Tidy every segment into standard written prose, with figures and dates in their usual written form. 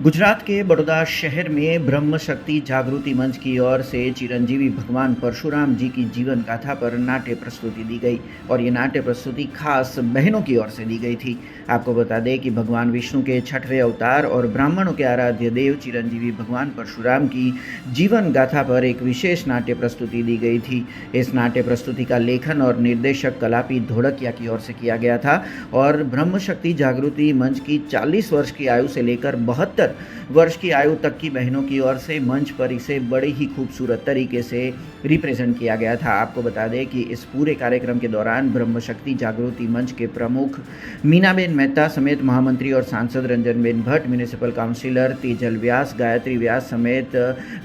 गुजरात के बड़ौदा शहर में ब्रह्म शक्ति जागृति मंच की ओर से चिरंजीवी भगवान परशुराम जी की जीवन गाथा पर नाट्य प्रस्तुति दी गई और ये नाट्य प्रस्तुति खास बहनों की ओर से दी गई थी। आपको बता दें कि भगवान विष्णु के 6वें अवतार और ब्राह्मणों के आराध्य देव चिरंजीवी भगवान परशुराम की जीवन गाथा पर एक विशेष नाट्य प्रस्तुति दी गई थी। इस नाट्य प्रस्तुति का लेखन और निर्देशक कलापी धोड़किया की ओर से किया गया था और ब्रह्म शक्ति जागृति मंच की 40 वर्ष की आयु से लेकर 72 वर्ष की आयु तक की बहनों की ओर से मंच पर इसे बड़े ही खूबसूरत तरीके से रिप्रेजेंट किया गया था। आपको बता दें कि इस पूरे कार्यक्रम के दौरान ब्रह्म शक्ति जागृति मंच के प्रमुख मीनाबेन मेहता समेत महामंत्री और सांसद रंजनबेन भट्ट, म्यूनिसिपल काउंसिलर तेजल व्यास, गायत्री व्यास समेत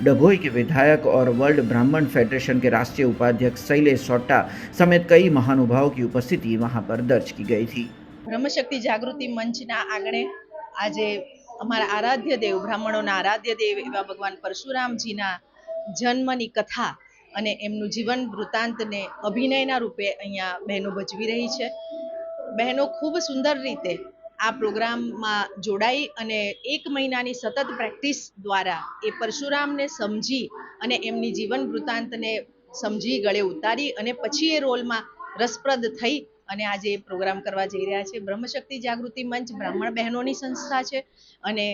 डभोई के विधायक और वर्ल्ड ब्राह्मण फेडरेशन के राष्ट्रीय उपाध्यक्ष शैलेश सोट्टा समेत कई महानुभावों की उपस्थिति वहां पर दर्ज की गई थी। ब्रह्म शक्ति जागृति मंचना आंगणे आज अमरा आराध्य देव ब्राह्मणों आराध्य देव एवं भगवान परशुरामजीना जन्मनी कथा अने एमनु जीवन वृत्तांत ने अभिनयना रूपे अहींया बहनों भजवी रही है। बहनों खूब सुंदर रीते आ प्रोग्राम में जोड़ाई अने 1 महीनानी सतत प्रेक्टिस द्वारा ए परशुराम ने समझी अने एमनी जीवन वृत्तांत ने समझी गळे उतारी अने पछी ए रोल में रसप्रद थई અને આજે પ્રોગ્રામ કરવા જઈ રહ્યા છે। બ્રહ્મશક્તિ જાગૃતિ મંચ બ્રાહ્મણ બહેનોની સંસ્થા છે અને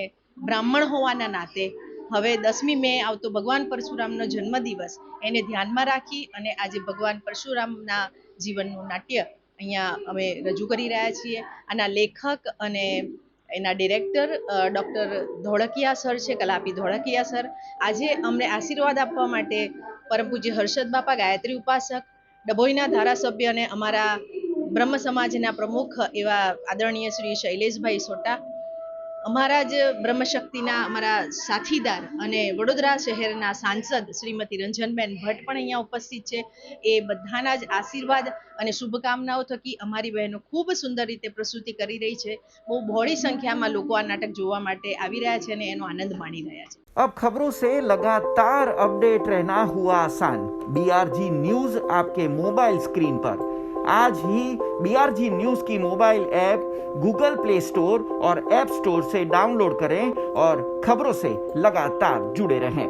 બ્રાહ્મણ હોવાના નાતે હવે 10મી મે આવતો ભગવાન પરશુરામનો જન્મદિવસ એને ધ્યાનમાં રાખી અને આજે ભગવાન પરશુરામના જીવનનું નાટ્ય અહીંયા અમે રજૂ કરી રહ્યા છીએ। આના લેખક અને એના ડિરેક્ટર ડૉક્ટર ધોળકિયા સર છે, કલાપી ધોળકિયા સર। આજે અમને આશીર્વાદ આપવા માટે પરમ પૂજ્ય હર્ષદ બાપા, ગાયત્રી ઉપાસક, ડભોઈના ધારાસભ્ય અને અમારા ब्रह्म समाजना प्रमुख एवं आदरणीय श्री शैलेषभाई सोटा, अमरा ज ब्रह्म शक्तिना अमरा साथीदार अने वडोदरा शहरना सांसद श्रीमती रंजनबेन भट्ट पण अहींया उपस्थित छे। ए बधाना ज आशीर्वाद अने शुभकामनाओं थकी अमारी बहनों खूब सुंदर रीते प्रस्तुति करी रही है। बहु बहोળી संख्यामां लोको आ नाटक जोवा माटे आवी रह्या छे अने एनो आनंद माणी रह्या छे। अब खबरों से लगातार अपडेट रहना हुआ आसान। BRG न्यूज आपके मोबाइल स्क्रीन पर आज ही BRG न्यूज की mobile app Google play store और ऐप स्टोर से डाउनलोड करें और खबरों से लगातार जुड़े रहें।